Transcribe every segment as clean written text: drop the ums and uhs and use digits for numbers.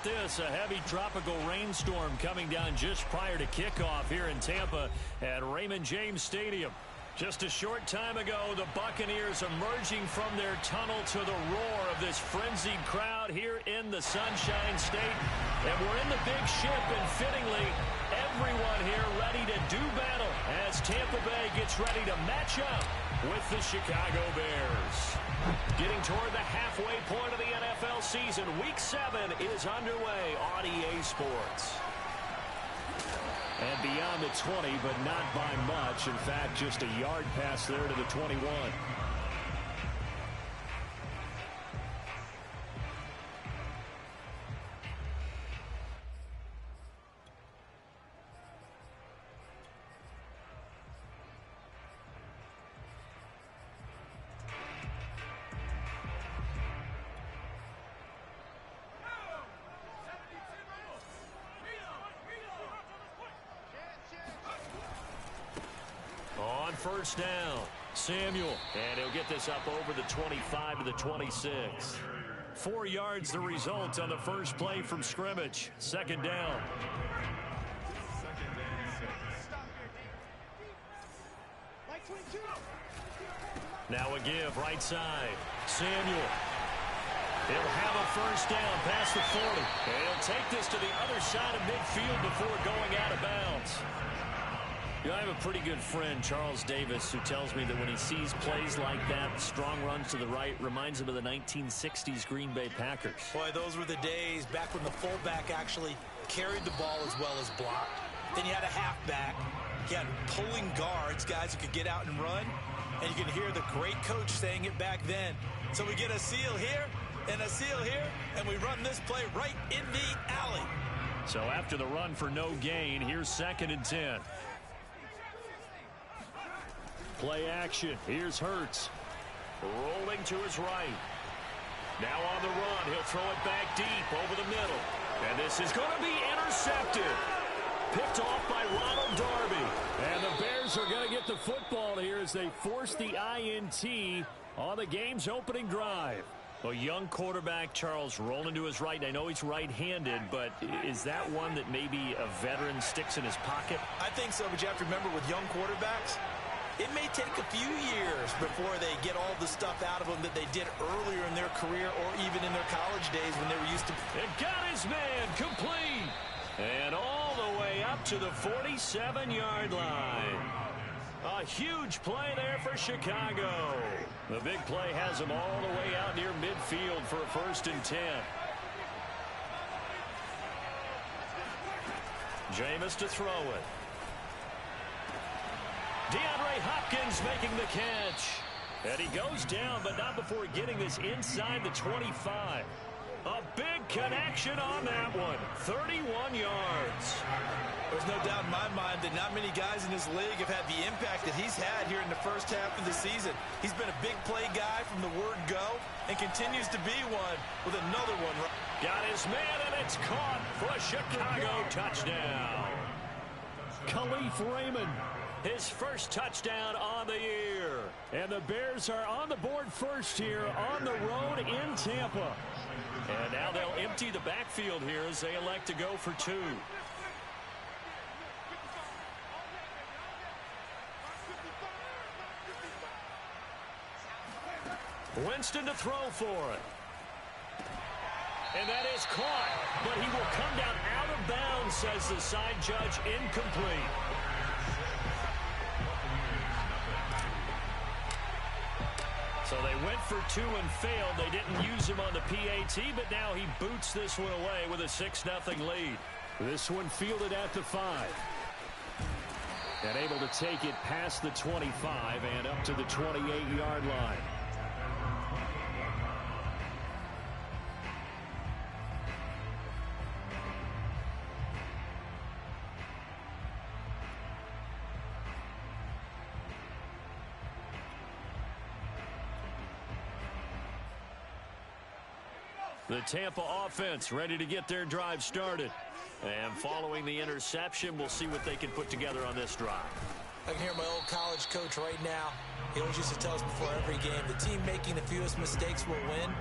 this? A heavy tropical rainstorm coming down just prior to kickoff here in Tampa at Raymond James Stadium. Just a short time ago, the Buccaneers emerging from their tunnel to the roar of this frenzied crowd here in the Sunshine State. And we're in the big ship, and fittingly, everyone here ready to do battle as Tampa Bay gets ready to match up with the Chicago Bears. Getting toward the halfway point of the NFL season, Week 7 is underway on EA Sports. And beyond the 20, but not by much. In fact, just a yard pass there to the 21. First down, Samuel, and he'll get this up over the 25 to the 26. 4 yards the result on the first play from scrimmage. Second down. Now a give, right side. Samuel. He'll have a first down past the 40. And he'll take this to the other side of midfield before going out of bounds. You know, I have a pretty good friend, Charles Davis, who tells me that when he sees plays like that, strong runs to the right, reminds him of the 1960s Green Bay Packers. Boy, those were the days back when the fullback actually carried the ball as well as blocked. Then you had a halfback. You had pulling guards, guys who could get out and run. And you can hear the great coach saying it back then. So we get a seal here and a seal here, and we run this play right in the alley. So after the run for no gain, here's 2nd and 10. Play action. Here's Hurts. Rolling to his right. Now on the run. He'll throw it back deep over the middle. And this is going to be intercepted. Picked off by Ronald Darby. And the Bears are going to get the football here as they force the INT on the game's opening drive. A young quarterback, Charles, rolling to his right. I know he's right-handed, but is that one that maybe a veteran sticks in his pocket? I think so, but you have to remember with young quarterbacks, it may take a few years before they get all the stuff out of them that they did earlier in their career or even in their college days when they were used to. It got his man complete. And all the way up to the 47-yard line. A huge play there for Chicago. The big play has them all the way out near midfield for a 1st and 10. Jameis to throw it. DeAndre Hopkins making the catch. And he goes down, but not before getting this inside the 25. A big connection on that one. 31 yards. There's no doubt in my mind that not many guys in this league have had the impact that he's had here in the first half of the season. He's been a big play guy from the word go and continues to be one with another one. Got his man, and it's caught for a Chicago touchdown. Khalif Raymond. His first touchdown on the year. And the Bears are on the board first here on the road in Tampa. And now they'll empty the backfield here as they elect to go for 2. Winston to throw for it. And that is caught. But he will come down out of bounds, says the side judge, incomplete. So they went for 2 and failed. They didn't use him on the PAT, but now he boots this one away with a 6-0 lead. This one fielded at the 5. And able to take it past the 25 and up to the 28-yard line. The Tampa offense ready to get their drive started. And following the interception, we'll see what they can put together on this drive. I can hear my old college coach right now. He always used to tell us before every game, the team making the fewest mistakes will win.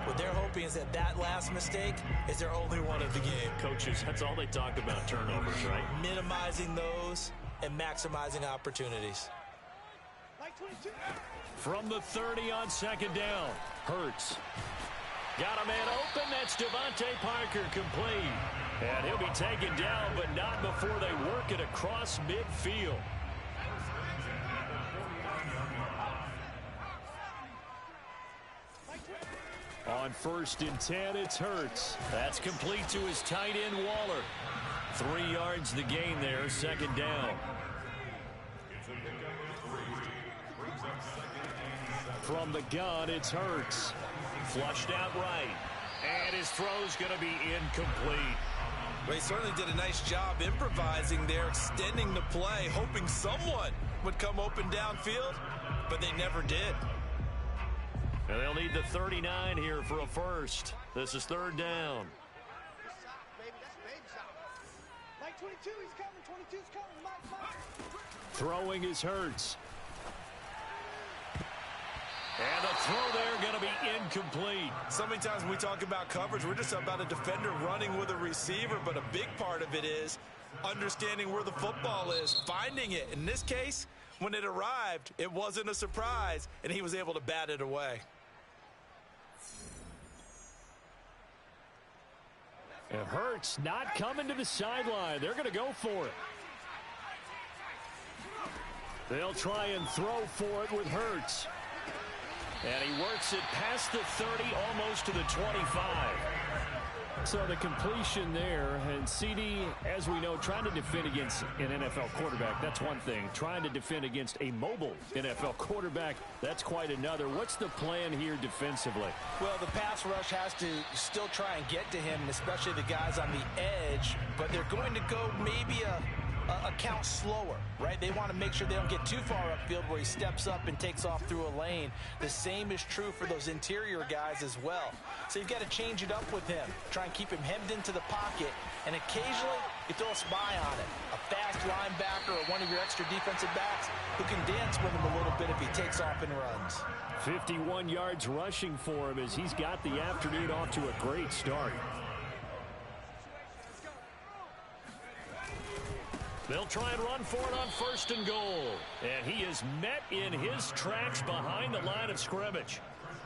What they're hoping is that that last mistake is their only one of the game. Coaches, that's all they talk about, turnovers, right? Minimizing those and maximizing opportunities. From the 30 on second down, Hurts. Got a man open. That's Devontae Parker, complete. And he'll be taken down, but not before they work it across midfield. On 1st and 10, it's Hurts. That's complete to his tight end, Waller. 3 yards the gain there, second down. From the gun, it's Hurts. Flushed out right. And his throw's going to be incomplete. Well, he certainly did a nice job improvising there, extending the play, hoping someone would come open downfield, but they never did. And they'll need the 39 here for a first. This is 3rd down. Throwing is Hurts. And the throw there going to be incomplete. So many times when we talk about coverage, we're just about a defender running with a receiver, but a big part of it is understanding where the football is, finding it. In this case, when it arrived, it wasn't a surprise, and he was able to bat it away. And Hurts not coming to the sideline. They're going to go for it. They'll try and throw for it with Hurts. And he works it past the 30, almost to the 25. So the completion there, and CD, as we know, trying to defend against an NFL quarterback, that's one thing. Trying to defend against a mobile NFL quarterback, that's quite another. What's the plan here defensively? Well, the pass rush has to still try and get to him, especially the guys on the edge, but they're going to go maybe a count slower, right? They want to make sure they don't get too far upfield where he steps up and takes off through a lane. The same is true for those interior guys as well. So you've got to change it up with him. Try and keep him hemmed into the pocket, and occasionally you throw a spy on it. A fast linebacker or one of your extra defensive backs who can dance with him a little bit if he takes off and runs. 51 yards rushing for him as he's got the afternoon off to a great start. They'll try and run for it on 1st and goal. And he is met in his tracks behind the line of scrimmage.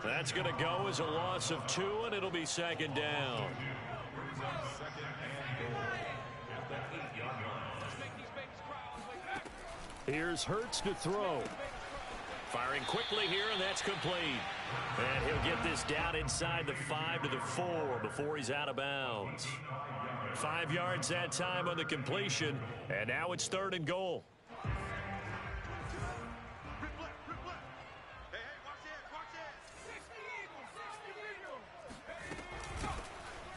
That's going to go as a loss of 2, and it'll be 2nd down. Here's Hurts to throw. Firing quickly here, and that's complete. And he'll get this down inside the 5 to the 4 before he's out of bounds. 5 yards that time on the completion, and now it's 3rd and goal.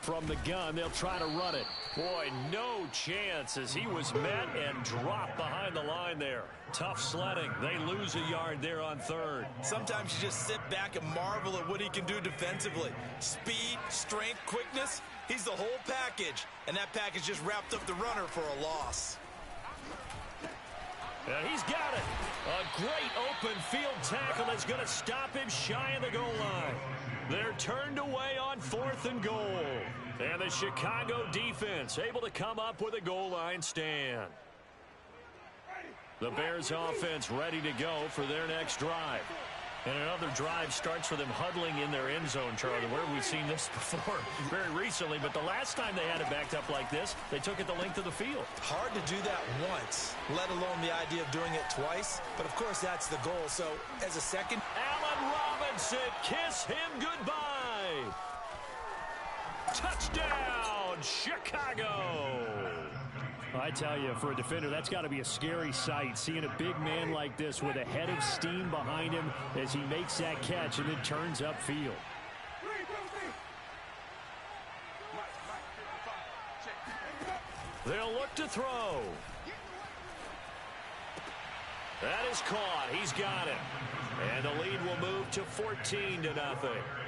From the gun, they'll try to run it. Boy, no chance as he was met and dropped behind the line there. Tough sledding. They lose a yard there on 3rd. Sometimes you just sit back and marvel at what he can do defensively. Speed, strength, quickness. He's the whole package, and that package just wrapped up the runner for a loss. And he's got it. A great open field tackle that's going to stop him shy of the goal line. They're turned away on 4th and goal. And the Chicago defense able to come up with a goal line stand. The Bears offense ready to go for their next drive. And another drive starts with them huddling in their end zone, Charlie. Where have we seen this before? Very recently, but the last time they had it backed up like this, they took it the length of the field. Hard to do that once, let alone the idea of doing it twice. But, of course, that's the goal. So, as a second... Allen Robinson, kiss him goodbye. Touchdown, Chicago. I tell you, for a defender, that's got to be a scary sight, seeing a big man like this with a head of steam behind him as he makes that catch and then turns upfield. They'll look to throw. That is caught. He's got it. And the lead will move to 14-0.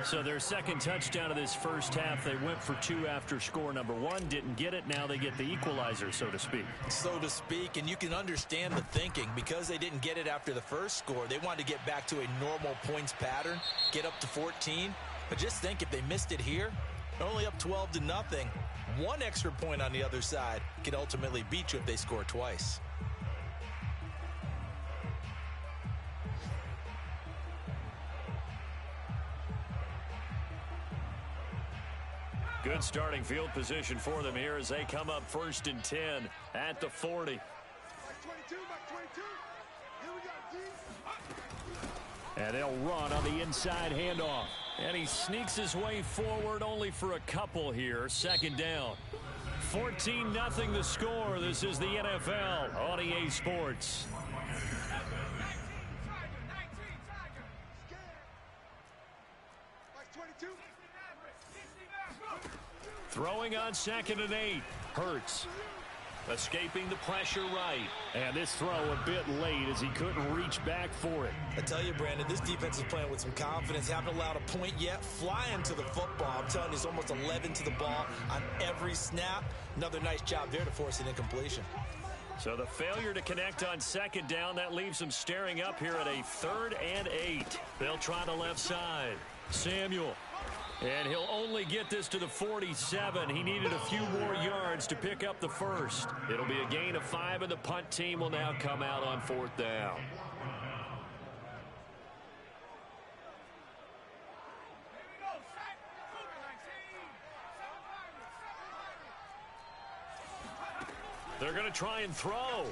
So their second touchdown of this first half, they went for 2 after score number 1. Didn't get it. Now they get the equalizer, so to speak. So to speak, and you can understand the thinking. Because they didn't get it after the first score, they wanted to get back to a normal points pattern, get up to 14. But just think, if they missed it here, they're only up 12-0. One extra point on the other side could ultimately beat you if they score twice. Good starting field position for them here as they come up 1st and 10 at the 40. And they'll run on the inside handoff. And he sneaks his way forward only for a couple here. 2nd down. 14-0 the score. This is the NFL on EA Sports. Throwing on 2nd and 8. Hurts. Escaping the pressure right. And this throw a bit late as he couldn't reach back for it. I tell you, Brandon, this defense is playing with some confidence. Haven't allowed a point yet. Flying to the football. I'm telling you, it's almost 11 to the ball on every snap. Another nice job there to force an incompletion. So the failure to connect on 2nd down, that leaves them staring up here at a 3rd and 8. They'll try the left side. Samuel. And he'll only get this to the 47. He needed a few more yards to pick up the first. It'll be a gain of 5, and the punt team will now come out on 4th down. They're going to try and throw.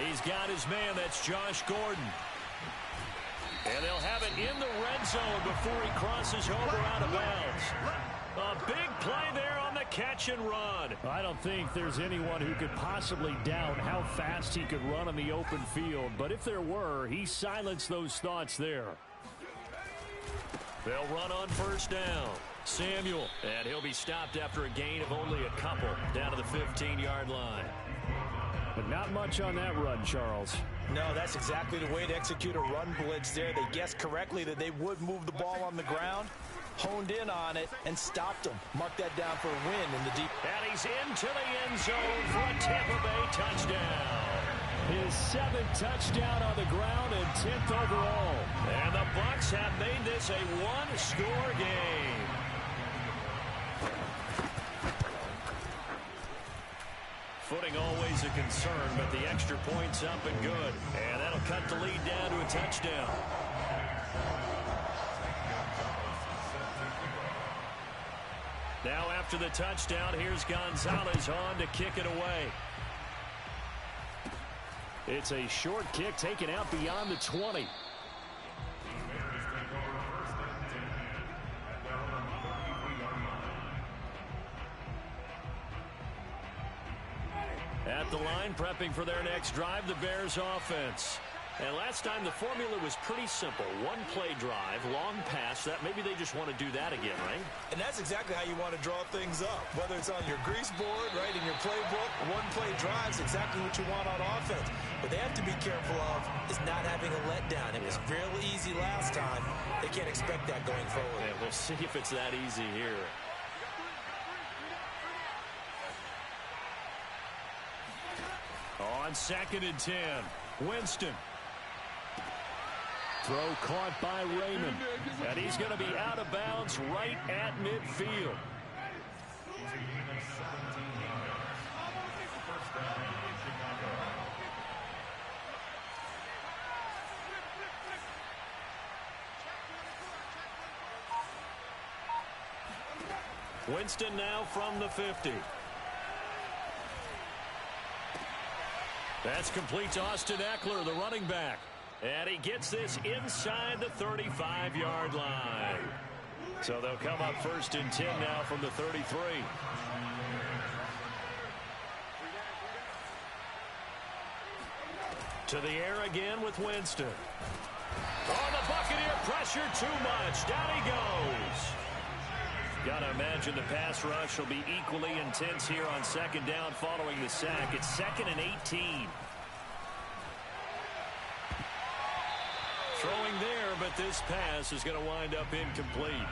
He's got his man. That's Josh Gordon. And they'll have it in the red zone before he crosses over out of bounds. A big play there on the catch and run. I don't think there's anyone who could possibly doubt how fast he could run on the open field. But if there were, he silenced those thoughts there. They'll run on 1st down. Samuel. And he'll be stopped after a gain of only a couple down to the 15-yard line. But not much on that run, Charles. No, that's exactly the way to execute a run blitz there. They guessed correctly that they would move the ball on the ground, honed in on it, and stopped them. Mark that down for a win in the deep. And he's into the end zone for a Tampa Bay touchdown. His 7th touchdown on the ground and 10th overall. And the Bucs have made this a one-score game. Footing always a concern, but the extra point's up and good. And that'll cut the lead down to a touchdown. Now after the touchdown, here's Gonzalez on to kick it away. It's a short kick taken out beyond the 20. At the line, prepping for their next drive, the Bears offense. And last time the formula was pretty simple. One-play drive, long pass. That maybe they just want to do that again, right? And that's exactly how you want to draw things up. Whether it's on your grease board, right, in your playbook, one-play drives, exactly what you want on offense. What they have to be careful of is not having a letdown. It was real easy last time. They can't expect that going forward. Yeah, we'll see if it's that easy here. On 2nd and 10, Winston. Throw caught by Raymond. And he's going to be out of bounds right at midfield. Winston now from the 50. That's complete to Austin Eckler, the running back. And he gets this inside the 35-yard line. So they'll come up 1st and 10 now from the 33. To the air again with Winston. Oh, the Buccaneer pressure too much. Down he goes. Got to imagine the pass rush will be equally intense here on 2nd down following the sack. It's 2nd and 18. Throwing there, but this pass is going to wind up incomplete.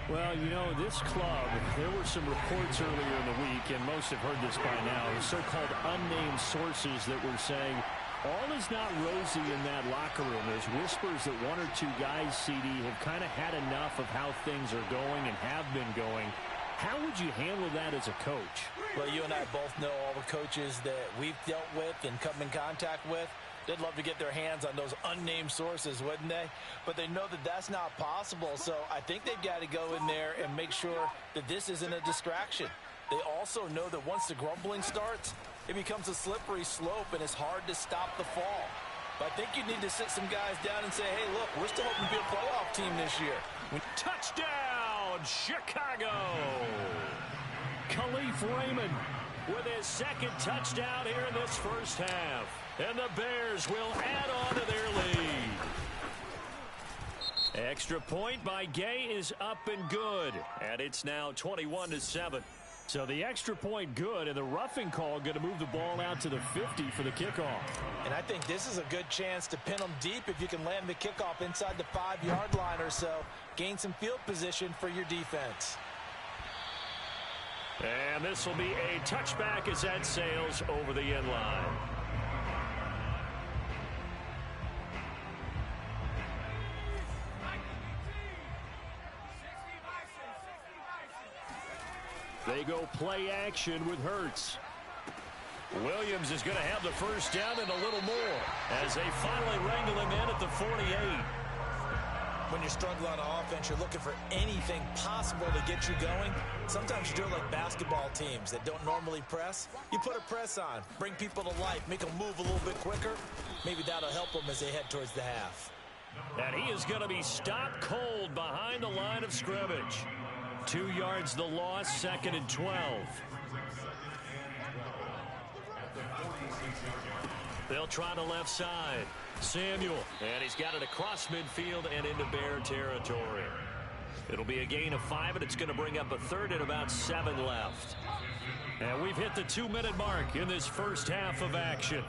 Well, you know, this club, there were some reports earlier in the week, and most have heard this by now, so-called unnamed sources that were saying All is not rosy in that locker room. There's whispers that one or two guys, CD, have kind of had enough of how things are going and have been going. How would you handle that as a coach? Well, you and I both know all the coaches that we've dealt with and come in contact with. They'd love to get their hands on those unnamed sources, wouldn't they? But they know that that's not possible. So I think they've got to go in there and make sure that this isn't a distraction. They also know that once the grumbling starts, it becomes a slippery slope, and it's hard to stop the fall. But I think you need to sit some guys down and say, hey, look, we're still hoping to be a playoff team this year. Touchdown, Chicago! Khalif Raymond with his second touchdown here in this first half. And the Bears will add on to their lead. Extra point by Gay is up and good. And it's now 21-7. So the extra point good, and the roughing call going to move the ball out to the 50 for the kickoff. And I think this is a good chance to pin them deep if you can land the kickoff inside the 5-yard line or so. Gain some field position for your defense. And this will be a touchback as that sails over the end line. They go play action with Hurts. Williams is going to have the first down and a little more as they finally wrangle him in at the 48. When you're struggling on offense, you're looking for anything possible to get you going. Sometimes you do it like basketball teams that don't normally press. You put a press on, bring people to life, make them move a little bit quicker. Maybe that'll help them as they head towards the half. And he is going to be stopped cold behind the line of scrimmage. 2 yards the loss, 2nd and 12. They'll try the left side. Samuel, and he's got it across midfield and into Bear territory. It'll be a gain of 5, and it's going to bring up a 3rd and about 7 left. And we've hit the 2-minute mark in this first half of action.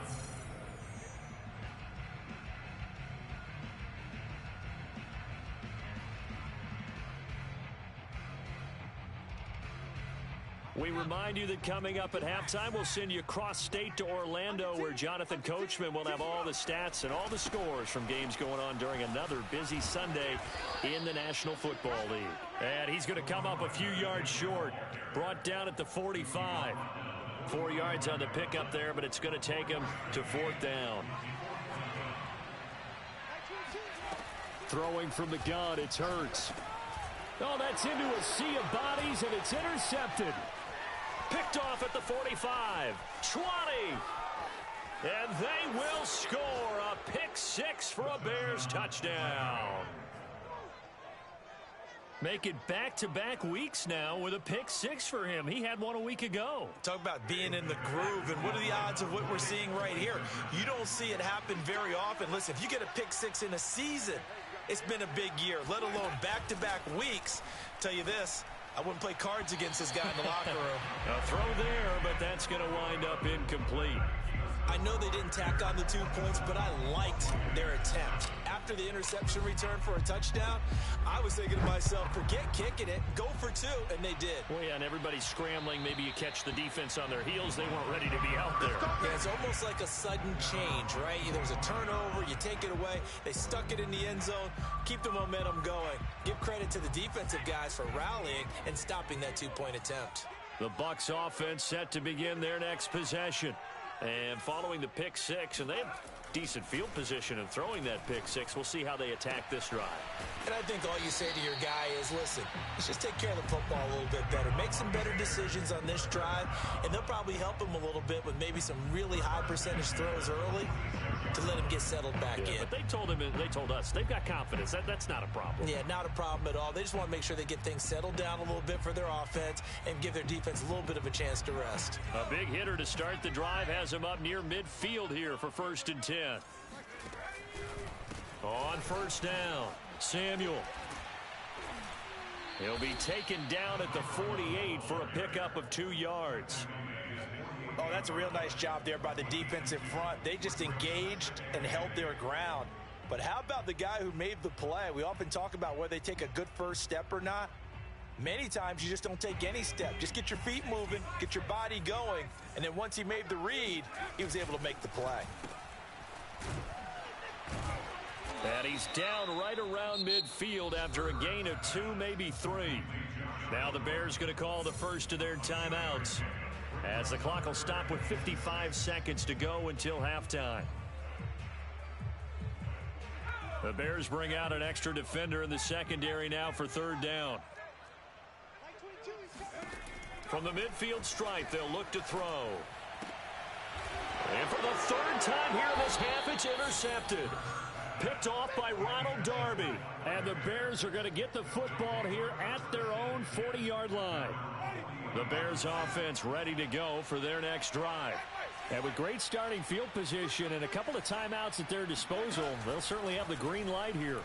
We remind you that coming up at halftime, we'll send you cross-state to Orlando, where Jonathan Coachman will have all the stats and all the scores from games going on during another busy Sunday in the National Football League. And he's going to come up a few yards short, brought down at the 45. 4 yards on the pickup there, but it's going to take him to 4th down. Throwing from the gun, it's Hurts. Oh, that's into a sea of bodies, and it's intercepted. Picked off at the 45, 20, and they will score a pick 6 for a Bears touchdown. Make it back-to-back weeks now with a pick 6 for him. He had one a week ago. Talk about being in the groove, and what are the odds of what we're seeing right here? You don't see it happen very often. Listen, if you get a pick 6 in a season, it's been a big year, let alone back-to-back weeks. Tell you this, I wouldn't play cards against this guy in the locker room. A throw there, but that's going to wind up incomplete. I know they didn't tack on the 2 points, but I liked their attempt. After the interception return for a touchdown, I was thinking to myself, forget kicking it, go for 2, and they did. Well, yeah, and everybody's scrambling. Maybe you catch the defense on their heels. They weren't ready to be out there. Yeah, it's almost like a sudden change, right? There was a turnover, you take it away, they stuck it in the end zone, keep the momentum going. Give credit to the defensive guys for rallying and stopping that 2-point attempt. The Bucs offense set to begin their next possession. And following the pick 6, and they have decent field position in throwing that pick 6. We'll see how they attack this drive. And I think all you say to your guy is, listen, let's just take care of the football a little bit better. Make some better decisions on this drive, and they'll probably help him a little bit with maybe some really high percentage throws early to let him get settled back in. But they told us they've got confidence. That's not a problem. Yeah, not a problem at all. They just want to make sure they get things settled down a little bit for their offense and give their defense a little bit of a chance to rest. A big hitter to start the drive has him up near midfield here for 1st and 10. On 1st down, Samuel. He'll be taken down at the 48 for a pickup of 2 yards. Oh, that's a real nice job there by the defensive front. They just engaged and held their ground. But how about the guy who made the play? We often talk about whether they take a good first step or not. Many times you just don't take any step. Just get your feet moving, get your body going, and then once he made the read, he was able to make the play. And he's down right around midfield after a gain of 2, maybe 3. Now the Bears going to call the first of their timeouts, as the clock will stop with 55 seconds to go until halftime. The Bears bring out an extra defender in the secondary now for third down. From the midfield stripe, they'll look to throw. And for the third time here in this half, it's intercepted. Picked off by Ronald Darby. And the Bears are going to get the football here at their own 40-yard line. The Bears offense ready to go for their next drive. And with great starting field position and a couple of timeouts at their disposal, they'll certainly have the green light here.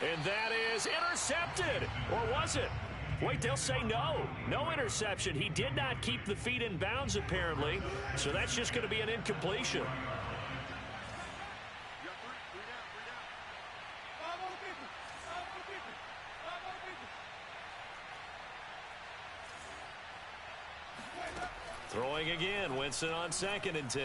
And that is intercepted. Or was it? Wait, they'll say no. No interception. He did not keep the feet in bounds, apparently. So that's just going to be an incompletion. Throwing again, Winston on 2nd and 10.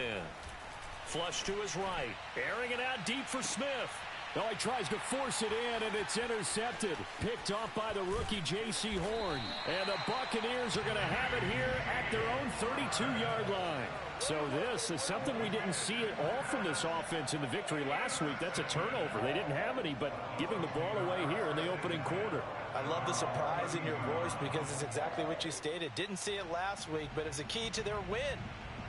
Flush to his right. Airing it out deep for Smith. Oh, he tries to force it in, and it's intercepted. Picked off by the rookie J.C. Horn. And the Buccaneers are going to have it here at their own 32-yard line. So this is something we didn't see at all from this offense in the victory last week. That's a turnover. They didn't have any, but giving the ball away here in the opening quarter. I love the surprise in your voice because it's exactly what you stated. Didn't see it last week, but it's a key to their win.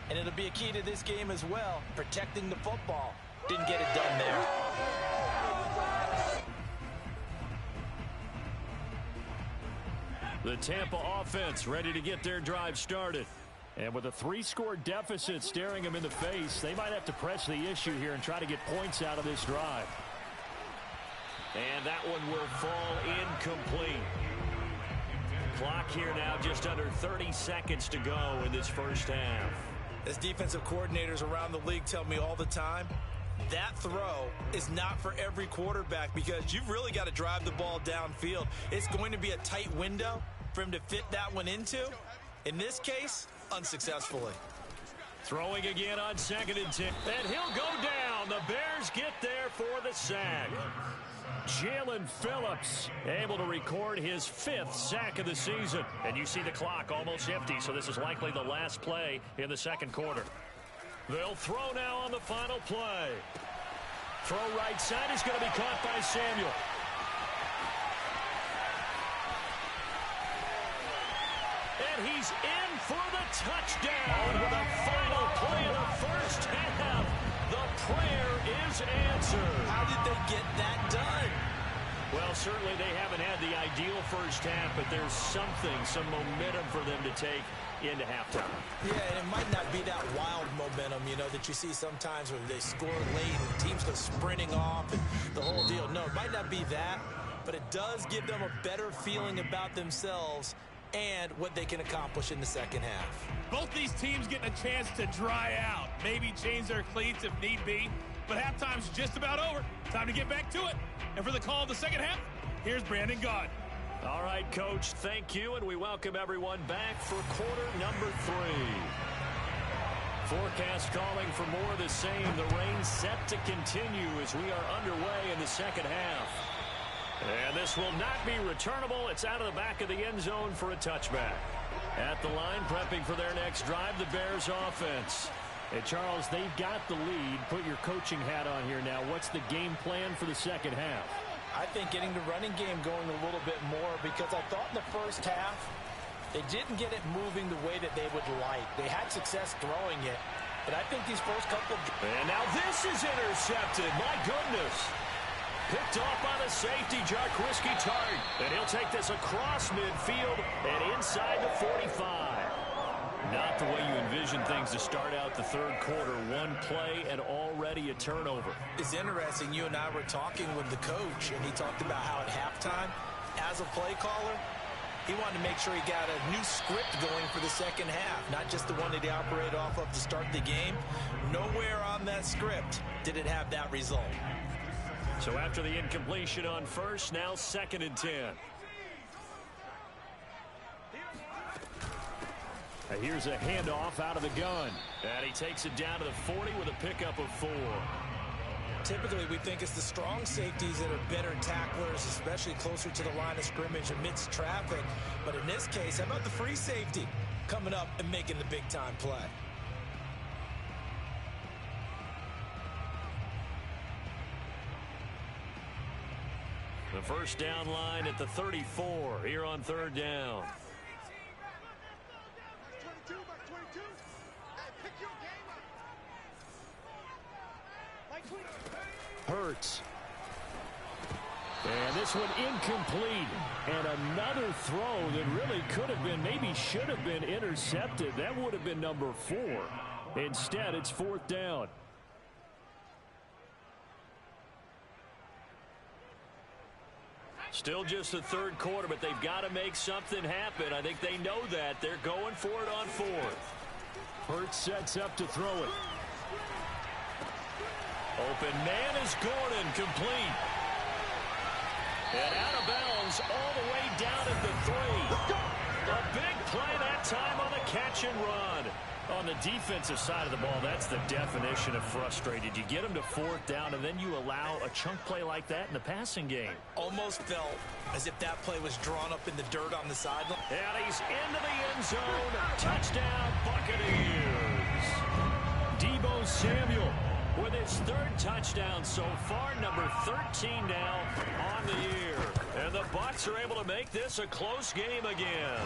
And it'll be a key to this game as well, protecting the football. Didn't get it done there. The Tampa offense ready to get their drive started. And with a 3-score deficit staring them in the face, they might have to press the issue here and try to get points out of this drive. And that one will fall incomplete. Clock here now just under 30 seconds to go in this first half. As defensive coordinators around the league tell me all the time, that throw is not for every quarterback because you've really got to drive the ball downfield. It's going to be a tight window for him to fit that one into. In this case, unsuccessfully. Throwing again on 2nd and 10. And he'll go down. The Bears get there for the sack. Jalen Phillips able to record his 5th sack of the season. And you see the clock almost empty, so this is likely the last play in the second quarter. They'll throw now on the final play. Throw right side is going to be caught by Samuel. And he's in for the touchdown with a final play of the first half. The prayer is answered. How did they get that done? Well, certainly they haven't had the ideal first half, but there's something, some momentum for them to take into halftime. Yeah, and it might not be that wild momentum, you know, that you see sometimes when they score late and teams go sprinting off and the whole deal. No, it might not be that, but it does give them a better feeling about themselves and what they can accomplish in the second half. Both these teams getting a chance to dry out, maybe change their cleats if need be, but halftime's just about over. Time to get back to it. And for the call of the second half, here's Brandon Gaudin. All right, Coach, thank you, and we welcome everyone back for quarter number 3. Forecast calling for more of the same. The rain set to continue as we are underway in the second half. And this will not be returnable. It's out of the back of the end zone for a touchback. At the line, prepping for their next drive, the Bears offense. Hey, Charles, they've got the lead. Put your coaching hat on here now. What's the game plan for the second half? I think getting the running game going a little bit more because I thought in the first half they didn't get it moving the way that they would like. They had success throwing it, but I think these first couple of... And now this is intercepted. My goodness. Picked off by the safety, Jaquiski Tartt. And he'll take this across midfield and inside the 45. Not the way you envision things to start out the third quarter. One play and already a turnover. It's interesting. You and I were talking with the coach, and he talked about how at halftime, as a play caller, he wanted to make sure he got a new script going for the second half, not just the one that he operated off of to start the game. Nowhere on that script did it have that result. So after the incompletion on first, now 2nd and 10. Here's a handoff out of the gun. And he takes it down to the 40 with a pickup of 4. Typically, we think it's the strong safeties that are better tacklers, especially closer to the line of scrimmage amidst traffic. But in this case, how about the free safety coming up and making the big-time play? The first down line at the 34 here on third down. Hurts. And this one incomplete. And another throw that really could have been, maybe should have been intercepted. That would have been number 4. Instead, it's fourth down. Still just the third quarter, but they've got to make something happen. I think they know that. They're going for it on fourth. Hurts sets up to throw it. Open man is Gordon, complete. And out of bounds all the way down at the 3. A big play that time on the catch and run. On the defensive side of the ball, that's the definition of frustrated. You get them to fourth down, and then you allow a chunk play like that in the passing game. Almost felt as if that play was drawn up in the dirt on the sideline. And he's into the end zone. Touchdown, Buccaneers. Deebo Samuel with his third touchdown so far, number 13 now on the year. And the Bucs are able to make this a close game again.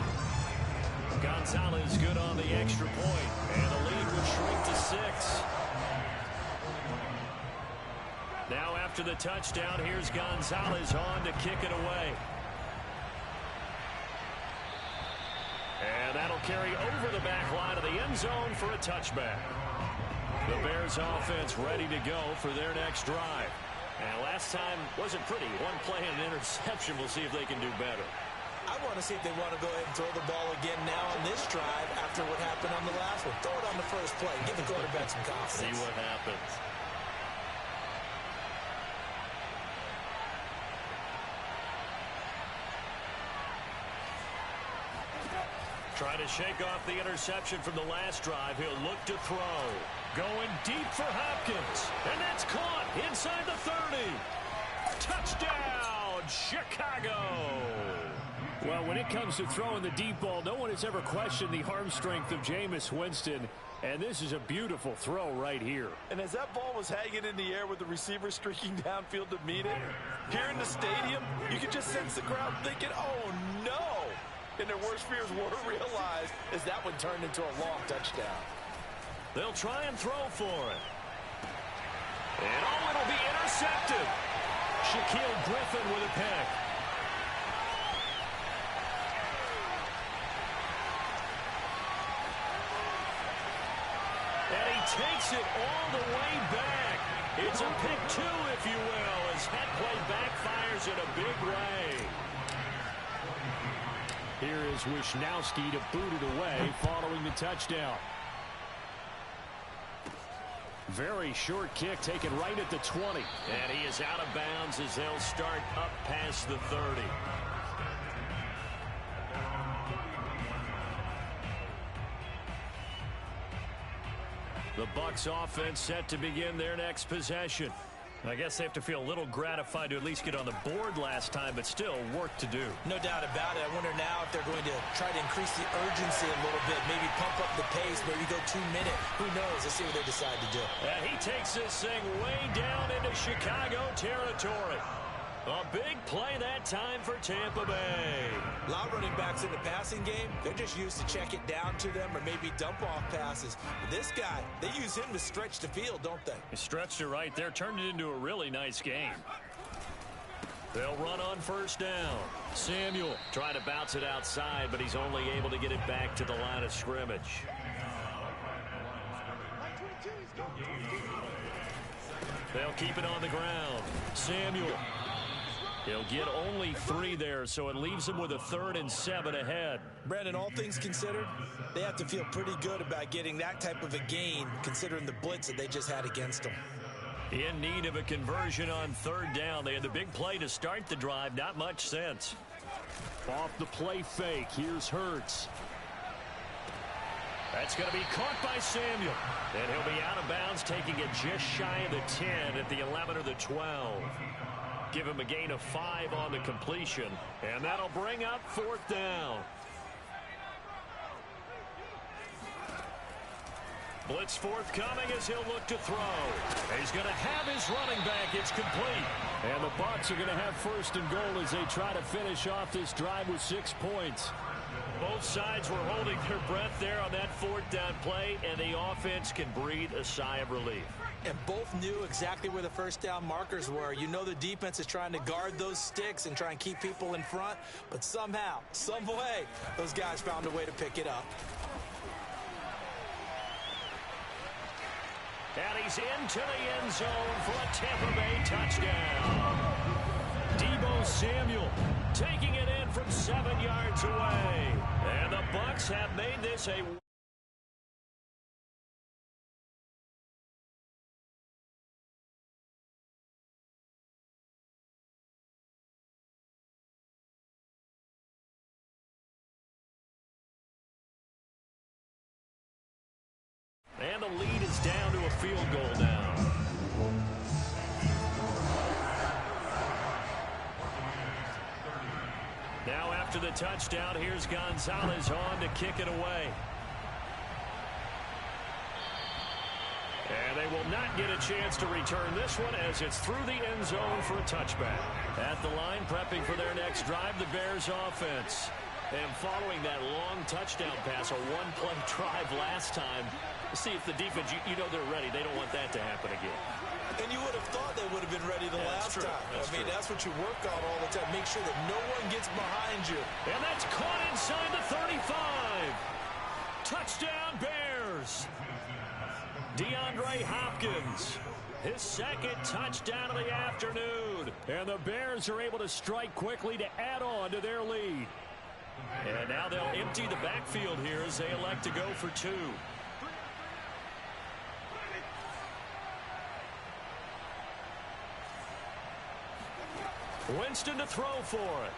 Gonzalez good on the extra point, and the lead would shrink to 6. Now after the touchdown, here's Gonzalez on to kick it away. And that'll carry over the back line of the end zone for a touchback. The Bears offense ready to go for their next drive. And last time wasn't pretty. One play and an interception. We'll see if they can do better. I want to see if they want to go ahead and throw the ball again now on this drive after what happened on the last one. Throw it on the first play. Give the quarterback some confidence. See what happens. Trying to shake off the interception from the last drive. He'll look to throw. Going deep for Hopkins. And that's caught inside the 30. Touchdown, Chicago. Well, when it comes to throwing the deep ball, no one has ever questioned the arm strength of Jameis Winston. And this is a beautiful throw right here. And as that ball was hanging in the air with the receiver streaking downfield to meet it, here in the stadium, you could just sense the crowd thinking, oh, no. And their worst fears were realized as that one turned into a long touchdown. They'll try and throw for it. And oh, it'll be intercepted. Shaquille Griffin with a pick. And he takes it all the way back. It's a pick 2, if you will, as that play backfires in a big way. Here is Wisnowski to boot it away following the touchdown. Very short kick taken right at the 20. And he is out of bounds as they'll start up past the 30. The Bucs offense set to begin their next possession. I guess they have to feel a little gratified to at least get on the board last time, but still work to do. No doubt about it. I wonder now if they're going to try to increase the urgency a little bit, maybe pump up the pace, maybe go 2-minute. Who knows? Let's see what they decide to do. And he takes this thing way down into Chicago territory. A big play that time for Tampa Bay. A lot of running backs in the passing game, they're just used to check it down to them or maybe dump off passes. But this guy, they use him to stretch the field, don't they? He stretched it right there, turned it into a really nice game. They'll run on first down. Samuel trying to bounce it outside, but he's only able to get it back to the line of scrimmage. They'll keep it on the ground. Samuel. He'll get only 3 there, so it leaves him with a 3rd and 7 ahead. Brandon, all things considered, they have to feel pretty good about getting that type of a gain, considering the blitz that they just had against them. In need of a conversion on third down. They had the big play to start the drive. Not much sense. Off the play fake. Here's Hurts. That's going to be caught by Samuel. And he'll be out of bounds, taking it just shy of the 10 at the 11 or the 12. Give him a gain of 5 on the completion. And that'll bring up 4th down. Blitz forthcoming as he'll look to throw. He's going to have his running back. It's complete. And the Bucs are going to have 1st and goal as they try to finish off this drive with 6 points. Both sides were holding their breath there on that 4th down play, and the offense can breathe a sigh of relief. And both knew exactly where the 1st down markers were. You know the defense is trying to guard those sticks and try and keep people in front, but somehow, some way, those guys found a way to pick it up. And he's into the end zone for a Tampa Bay touchdown. Deebo Samuel taking it in from 7 yards away. And the Bucs have made this a... And the lead is down to a field goal now. Now after the touchdown, here's Gonzalez on to kick it away. And they will not get a chance to return this one as it's through the end zone for a touchback. At the line, prepping for their next drive, the Bears offense. And following that long touchdown pass, a one-play drive last time, see if the defense, you know they're ready. They don't want that to happen again. And you would have thought they would have been ready the last time. That's what you work on all the time. Make sure that no one gets behind you. And that's caught inside the 35. Touchdown, Bears. DeAndre Hopkins, his 2nd touchdown of the afternoon. And the Bears are able to strike quickly to add on to their lead. And now they'll empty the backfield here as they elect to go for 2. Winston to throw for it.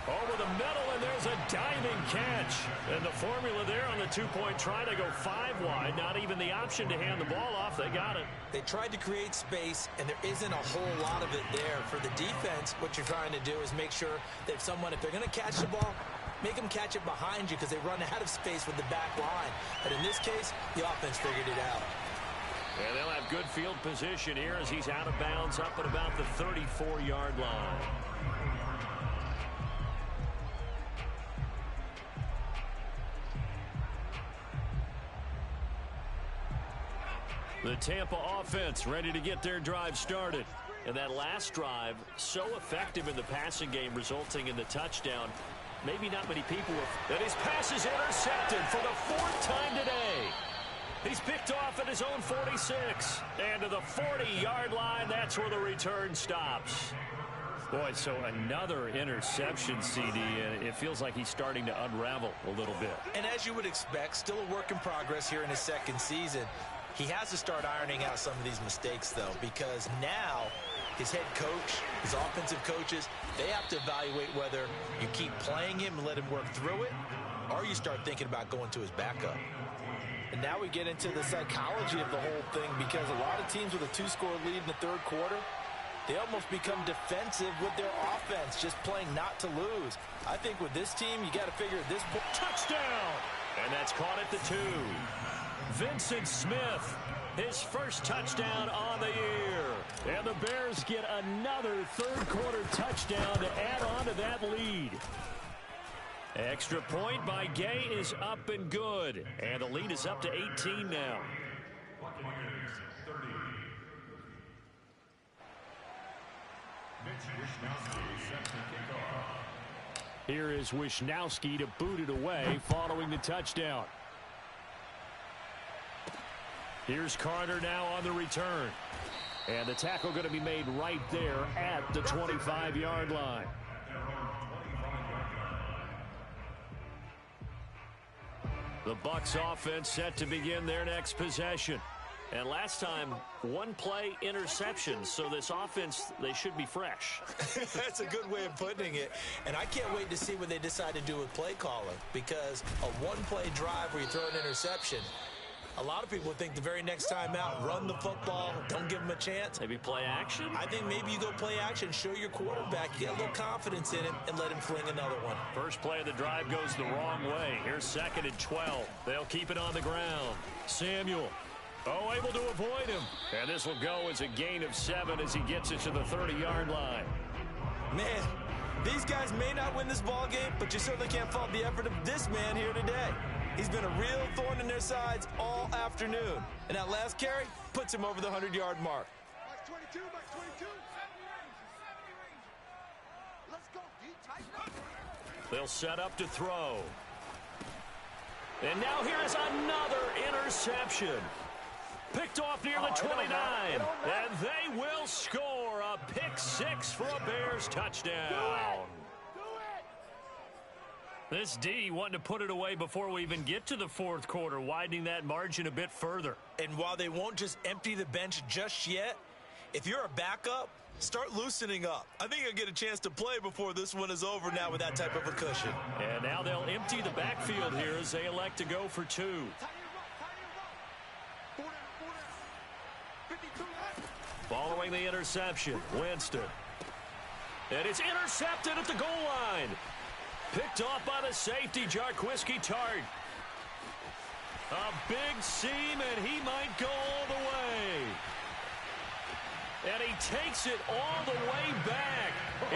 Over the middle, and there's a diving catch. And the formula there on the 2-point try to go 5 wide. Not even the option to hand the ball off. They got it. They tried to create space, and there isn't a whole lot of it there. For the defense, what you're trying to do is make sure that if they're going to catch the ball, make them catch it behind you because they run out of space with the back line. But in this case, the offense figured it out. And they'll have good field position here as he's out of bounds up at about the 34-yard line. The Tampa offense ready to get their drive started. And that last drive, so effective in the passing game, resulting in the touchdown. Maybe not many people have. And his pass is intercepted for the 4th time today. He's picked off at his own 46. And to the 40-yard line, that's where the return stops. Boy, so another interception, CD, and it feels like he's starting to unravel a little bit. And as you would expect, still a work in progress here in his 2nd season. He has to start ironing out some of these mistakes, though, because now his head coach, his offensive coaches, they have to evaluate whether you keep playing him and let him work through it, or you start thinking about going to his backup. And now we get into the psychology of the whole thing, because a lot of teams with a 2-score lead in the 3rd quarter, they almost become defensive with their offense, just playing not to lose. I think with this team, you got to figure at this point. Touchdown! And that's caught at the 2. Vincent Smith, his 1st touchdown on the year. And the Bears get another 3rd quarter touchdown to add on to that lead. Extra point by Gay is up and good. And the lead is up to 18 now. Here is Wisnowski to boot it away following the touchdown. Here's Carter now on the return. And the tackle going to be made right there at the 25-yard line. The Bucs offense set to begin their next possession. And last time, one play interception. So this offense, they should be fresh. That's a good way of putting it. And I can't wait to see what they decide to do with play calling, because a one-play drive where you throw an interception, a lot of people think the very next time out, run the football, don't give them a chance. Maybe play action? I think maybe you go play action, show your quarterback, get a little confidence in him, and let him fling another one. First play of the drive goes the wrong way. Here's 2nd and 12. They'll keep it on the ground. Samuel, able to avoid him. And this will go as a gain of 7 as he gets it to the 30-yard line. Man, these guys may not win this ball game, but you certainly can't fault the effort of this man here today. He's been a real thorn in their sides all afternoon. And that last carry puts him over the 100-yard mark. They'll set up to throw. And now here is another interception. Picked off near the 29. And they will score a pick 6 for a Bears touchdown. This D wanting to put it away before we even get to the 4th quarter, widening that margin a bit further. And while they won't just empty the bench just yet, if you're a backup, start loosening up. I think you'll get a chance to play before this one is over now with that type of a cushion. And now they'll empty the backfield here as they elect to go for 2. Following the interception, Winston. And it's intercepted at the goal line. Picked off by the safety, Jarquiski Tart. A big seam, and he might go all the way. And he takes it all the way back.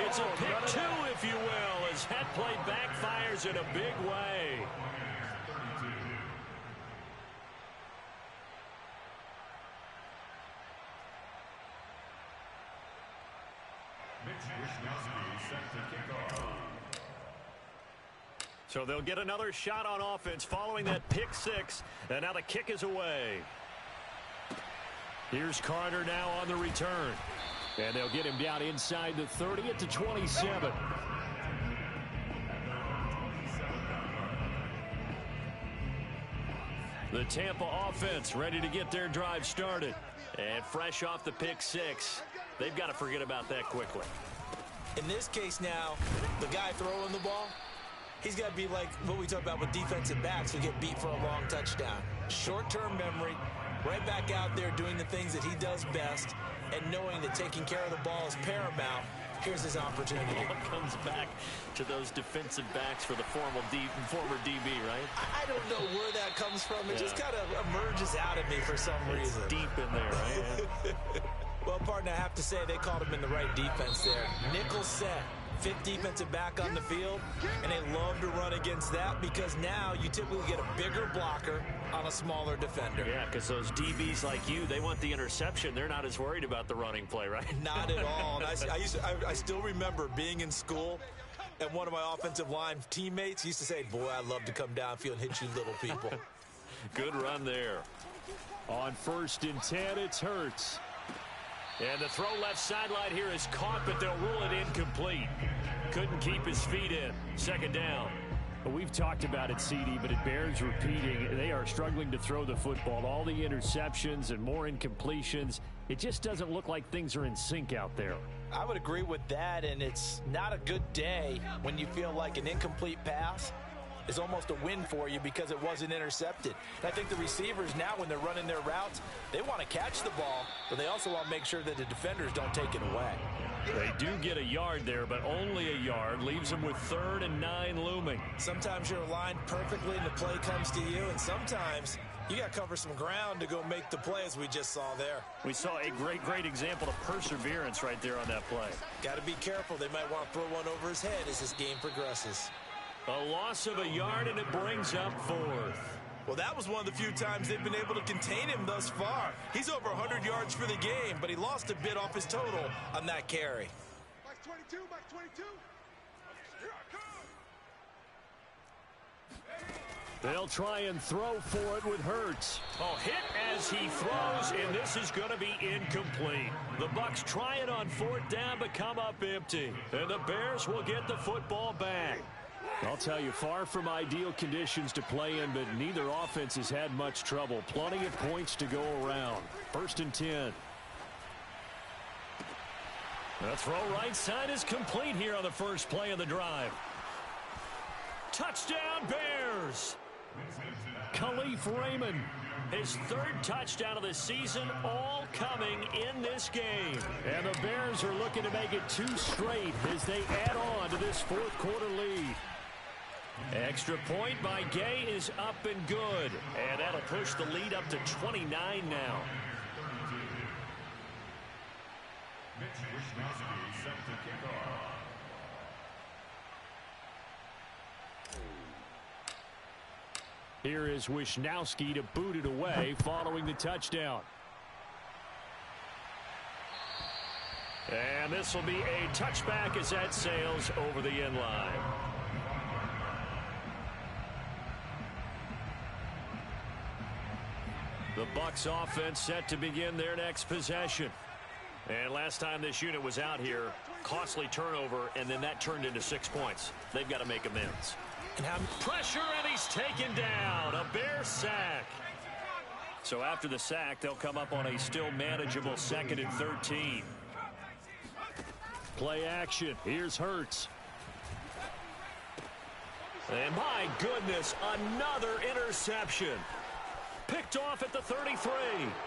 It's a pick 2, if you will, as that play backfires in a big way. So they'll get another shot on offense following that pick 6. And now the kick is away. Here's Carter now on the return. And they'll get him down inside the 30 at the 27. The Tampa offense ready to get their drive started. And fresh off the pick 6. They've got to forget about that quickly. In this case now, the guy throwing the ball, he's got to be like what we talk about with defensive backs who get beat for a long touchdown. Short-term memory, right back out there doing the things that he does best, and knowing that taking care of the ball is paramount. Here's his opportunity. It comes back to those defensive backs for the former DB, right? I don't know where that comes from. It just kind of emerges out of me for some reason. Deep in there, right? Well, partner, I have to say they called him in the right defense there. Nickel set, 5th defensive back on the field, and they love to run against that because now you typically get a bigger blocker on a smaller defender. Yeah, because those DBs like you, they want the interception. They're not as worried about the running play, right? Not at all. And I still remember being in school, and one of my offensive line teammates used to say, boy, I love to come downfield and hit you little people. Good run there. On 1st and 10, it's Hurts. And the throw left sideline here is caught, but they'll rule it incomplete. Couldn't keep his feet in. 2nd down. Well, we've talked about it, CD, but it bears repeating. They are struggling to throw the football. All the interceptions and more incompletions. It just doesn't look like things are in sync out there. I would agree with that, and it's not a good day when you feel like an incomplete pass is almost a win for you because it wasn't intercepted. And I think the receivers now, when they're running their routes, they want to catch the ball, but they also want to make sure that the defenders don't take it away. They do get a yard there, but only a yard. Leaves them with 3rd and 9 looming. Sometimes you're aligned perfectly and the play comes to you, and sometimes you got to cover some ground to go make the play, as we just saw there. We saw a great example of perseverance right there on that play. Got to be careful. They might want to throw one over his head as this game progresses. A loss of a yard, and it brings up 4th. Well, that was one of the few times they've been able to contain him thus far. He's over 100 yards for the game, but he lost a bit off his total on that carry. Mike 22, Mike 22. Here I come. They'll try and throw for it with Hurts. Oh, hit as he throws, and this is going to be incomplete. The Bucs try it on 4th down, but come up empty. And the Bears will get the football back. I'll tell you, far from ideal conditions to play in, but neither offense has had much trouble. Plenty of points to go around. 1st and 10. The throw right side is complete here on the first play of the drive. Touchdown, Bears! Khalif Raymond, his 3rd touchdown of the season, all coming in this game. And the Bears are looking to make it 2 straight as they add on to this 4th quarter lead. Extra point by Gay is up and good. And that'll push the lead up to 29 now. Here is Wisnowski to boot it away following the touchdown. And this will be a touchback as that sails over the end line. The Bucs offense set to begin their next possession. And last time this unit was out here, costly turnover, and then that turned into 6 points. They've got to make amends. And how Pressure, and he's taken down. A Bear sack. So after the sack, they'll come up on a still manageable 2nd and 13. Play action. Here's Hurts. And my goodness, another interception. Picked off at the 33.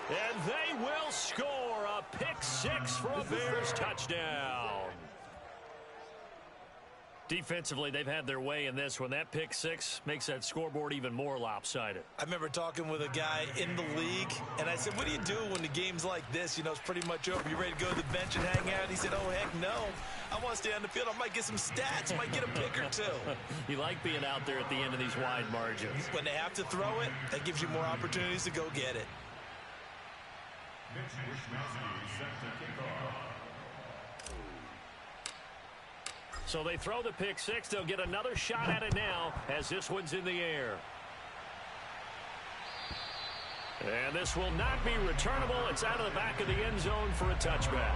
And they will score a pick 6 for a Bears touchdown. Defensively, they've had their way in this one. That pick 6 makes that scoreboard even more lopsided. I remember talking with a guy in the league, and I said, what do you do when the game's like this? You know, it's pretty much over. You ready to go to the bench and hang out? He said, oh, heck no. I want to stay on the field. I might get some stats. Might get a pick or 2. You like being out there at the end of these wide margins. When they have to throw it, that gives you more opportunities to go get it. So they throw the pick 6. They'll get another shot at it now as this one's in the air. And this will not be returnable. It's out of the back of the end zone for a touchback.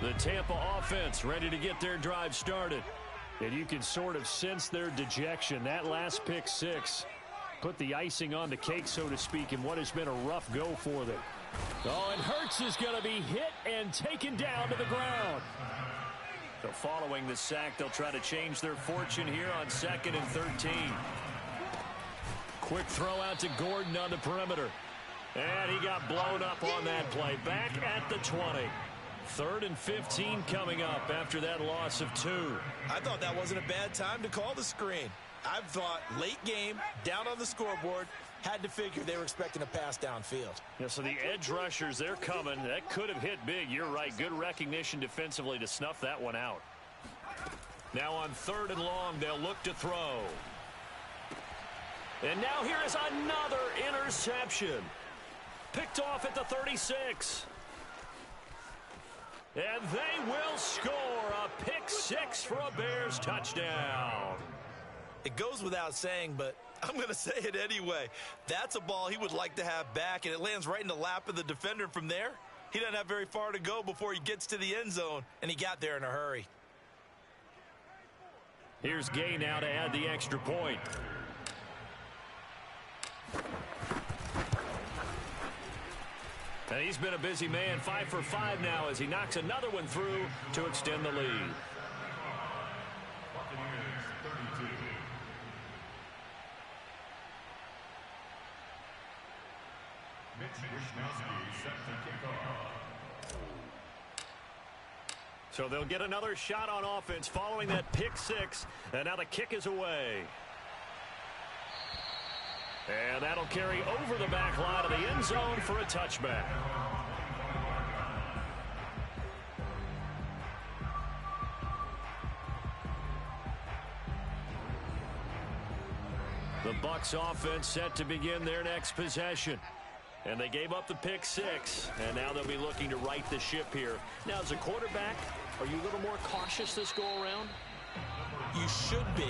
The Tampa offense ready to get their drive started. And you can sort of sense their dejection. That last pick 6 put the icing on the cake, so to speak, in what has been a rough go for them. Oh, and Hurts is going to be hit and taken down to the ground. So following the sack, they'll try to change their fortune here on 2nd and 13. Quick throw out to Gordon on the perimeter. And he got blown up on that play. Back at the 20. 3rd and 15 coming up after that loss of 2. I thought that wasn't a bad time to call the screen. I thought late game, down on the scoreboard, had to figure they were expecting a pass downfield. Yeah, so the edge rushers, they're coming. That could have hit big. You're right. Good recognition defensively to snuff that one out. Now on 3rd and long, they'll look to throw. And now here is another interception. Picked off at the 36. And they will score a pick 6 for a Bears touchdown. It goes without saying, but I'm going to say it anyway. That's a ball he would like to have back, and it lands right in the lap of the defender from there. He doesn't have very far to go before he gets to the end zone, and he got there in a hurry. Here's Gay now to add the extra point. And he's been a busy man, 5 for 5 now as he knocks another one through to extend the lead. So they'll get another shot on offense following that pick 6, and now the kick is away. And that'll carry over the back line of the end zone for a touchback. The Bucs offense set to begin their next possession. And they gave up the pick 6, and now they'll be looking to right the ship here. Now, as a quarterback, are you a little more cautious this go-around? You should be,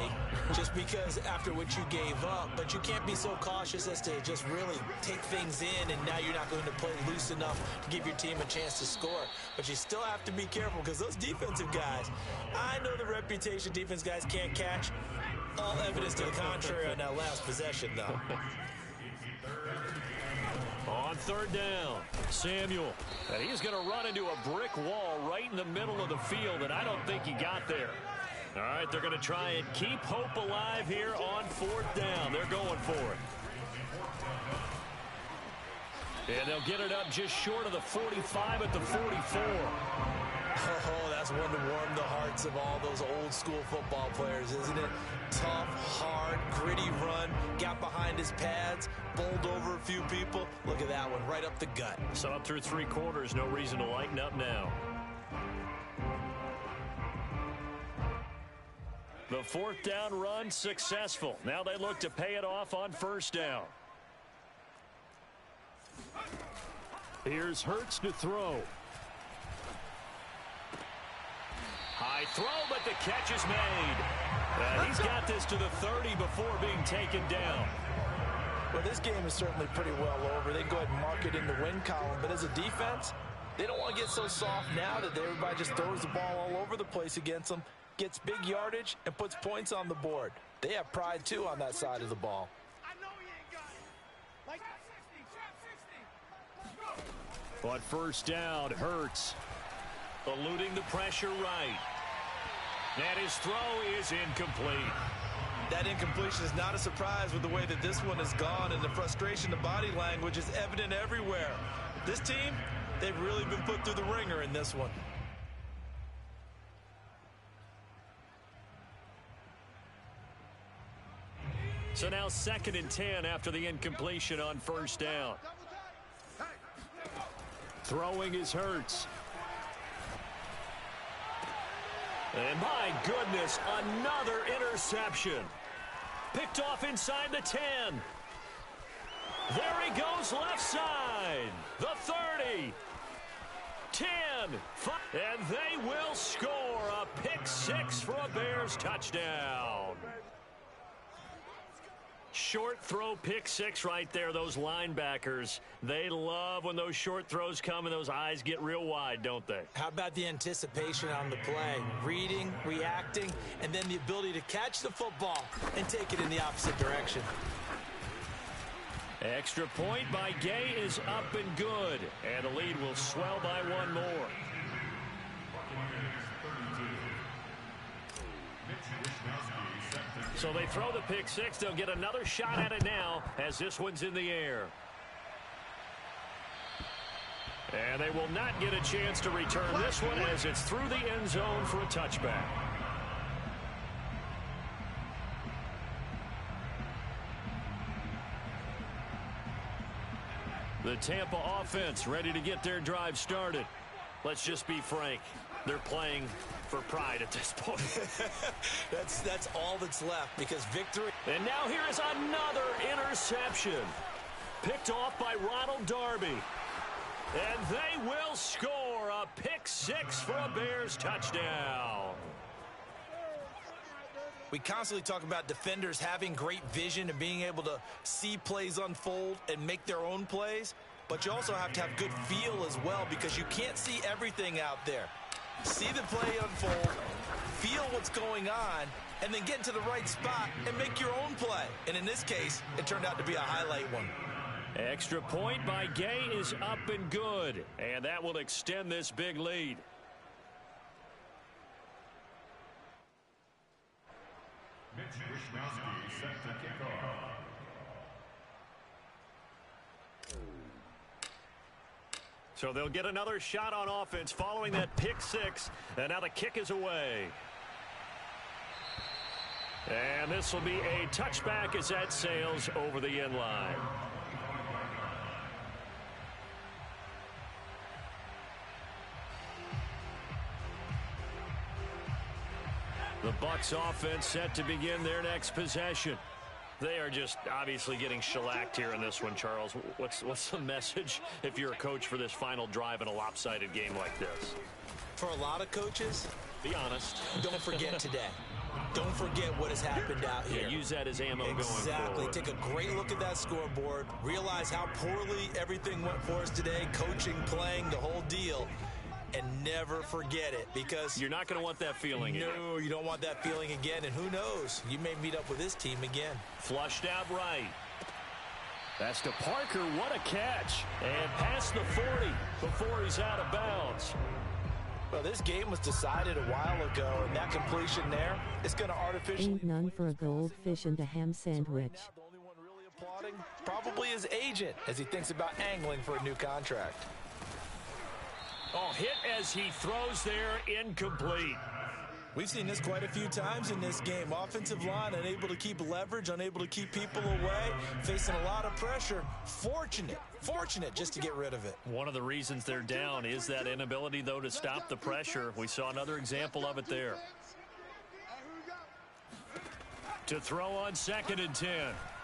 just because after what you gave up. But you can't be so cautious as to just really take things in, and now you're not going to play loose enough to give your team a chance to score. But you still have to be careful, because those defensive guys, I know the reputation defense guys can't catch. All evidence to the contrary on that last possession, though. On third down, Samuel. And he's going to run into a brick wall right in the middle of the field, and I don't think he got there. All right, they're going to try and keep hope alive here on fourth down. They're going for it. And they'll get it up just short of the 45 at the 44. Oh, that's one to warm the hearts of all those old school football players, isn't it? Tough, hard, gritty run, got behind his pads, bowled over a few people. Look at that one, right up the gut. So up through 3 quarters, no reason to lighten up now. The fourth down run successful. Now they look to pay it off on first down. Here's Hurts to throw. High throw, but the catch is made. He's got this to the 30 before being taken down. Well, this game is certainly pretty well over. They go ahead and mark it in the win column. But as a defense, they don't want to get so soft now that everybody just throws the ball all over the place against them, gets big yardage, and puts points on the board. They have pride, too, on that side of the ball. On first down, Hurts eluding the pressure right. And his throw is incomplete. That incompletion is not a surprise with the way that this one has gone, and the frustration, the body language is evident everywhere. This team, they've really been put through the ringer in this one. So now 2nd and 10 after the incompletion on first down. Throwing is Hurts. And my goodness, another interception. Picked off inside the 10. There he goes left side. The 30. 10. 5. And they will score a pick 6 for a Bears touchdown. Short throw, pick 6 right there. Those linebackers, they love when those short throws come and those eyes get real wide, don't they? How about the anticipation on the play? Reading, reacting, and then the ability to catch the football and take it in the opposite direction. Extra point by Gay is up and good. And the lead will swell by 1 more. So they throw the pick 6. They'll get another shot at it now as this one's in the air. And they will not get a chance to return this one as it's through the end zone for a touchback. The Tampa offense ready to get their drive started. Let's just be frank. They're playing for pride at this point. That's all that's left, because victory. And now here is another interception. Picked off by Ronald Darby. And they will score a pick 6 for a Bears touchdown. We constantly talk about defenders having great vision and being able to see plays unfold and make their own plays. But you also have to have good feel as well, because you can't see everything out there. See the play unfold, feel what's going on, and then get into the right spot and make your own play. And in this case, it turned out to be a highlight one. Extra point by Gay is up and good. And that will extend this big lead. Mitch Wishnowsky set to kick off. So they'll get another shot on offense following that pick 6. And now the kick is away. And this will be a touchback as that sails over the end line. The Bucs offense set to begin their next possession. They are just obviously getting shellacked here in this one, Charles. What's the message if you're a coach for this final drive in a lopsided game like this? For a lot of coaches, be honest. don't forget today. Don't forget what has happened out here. Yeah, use that as ammo going Exactly. forward. Take a great look at that scoreboard. Realize how poorly everything went for us today. Coaching, playing, the whole deal. And never forget it, because You're not going to want that feeling again. no, you don't want that feeling again. And who knows? You may meet up with this team again. Flushed out right. That's to Parker. What a catch. And past the 40 before he's out of bounds. Well, this game was decided a while ago, and that completion there is going to artificially... Ain't none for a goldfish and a ham sandwich. The only one really applauding, probably his agent, as he thinks about angling for a new contract. Oh, hit as he throws there, incomplete. We've seen this quite a few times in this game. Offensive line unable to keep leverage, unable to keep people away, facing a lot of pressure. Fortunate just to get rid of it. One of the reasons they're down is that inability, though, to stop the pressure. We saw another example of it there. To throw on 2nd and 10.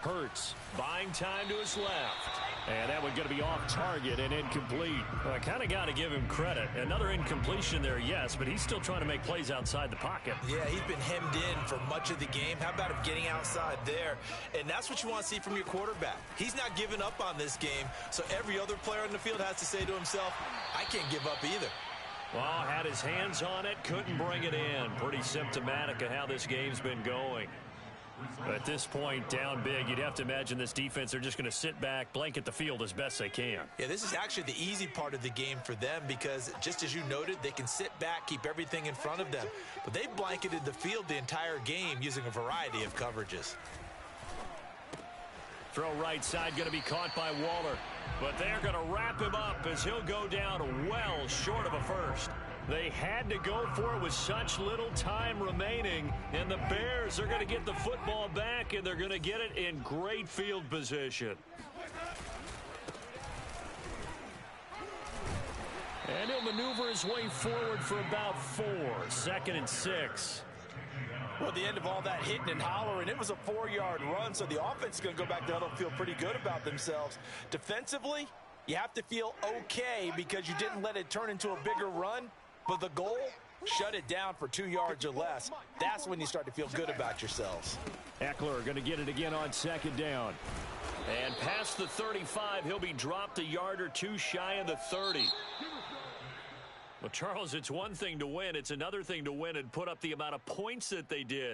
Hurts buying time to his left. And that one going to be off target and incomplete. Well, I kind of got to give him credit. Another incompletion there, yes, but he's still trying to make plays outside the pocket. Yeah, he's been hemmed in for much of the game. How about him getting outside there? And that's what you want to see from your quarterback. He's not giving up on this game, so every other player on the field has to say to himself, I can't give up either. Well, had his hands on it, couldn't bring it in. Pretty symptomatic of how this game's been going. At this point, down big, you'd have to imagine this defense, they're just going to sit back, blanket the field as best they can. Yeah, this is actually the easy part of the game for them because, just as you noted, they can sit back, keep everything in front of them. But they blanketed the field the entire game using a variety of coverages. Throw right side going to be caught by Waller. But they're going to wrap him up as he'll go down well short of a first. They had to go for it with such little time remaining, and the Bears are going to get the football back, and they're going to get it in great field position. And he'll maneuver his way forward for about 4. 2nd and 6. Well, at the end of all that hitting and hollering, it was a 4-yard run, so the offense is going to go back to huddle and feel pretty good about themselves. Defensively, you have to feel okay because you didn't let it turn into a bigger run. But the goal, shut it down for 2 yards or less. That's when you start to feel good about yourselves. Eckler going to get it again on 2nd down. And past the 35, he'll be dropped a yard or two shy of the 30. Well, Charles, it's one thing to win. It's another thing to win and put up the amount of points that they did.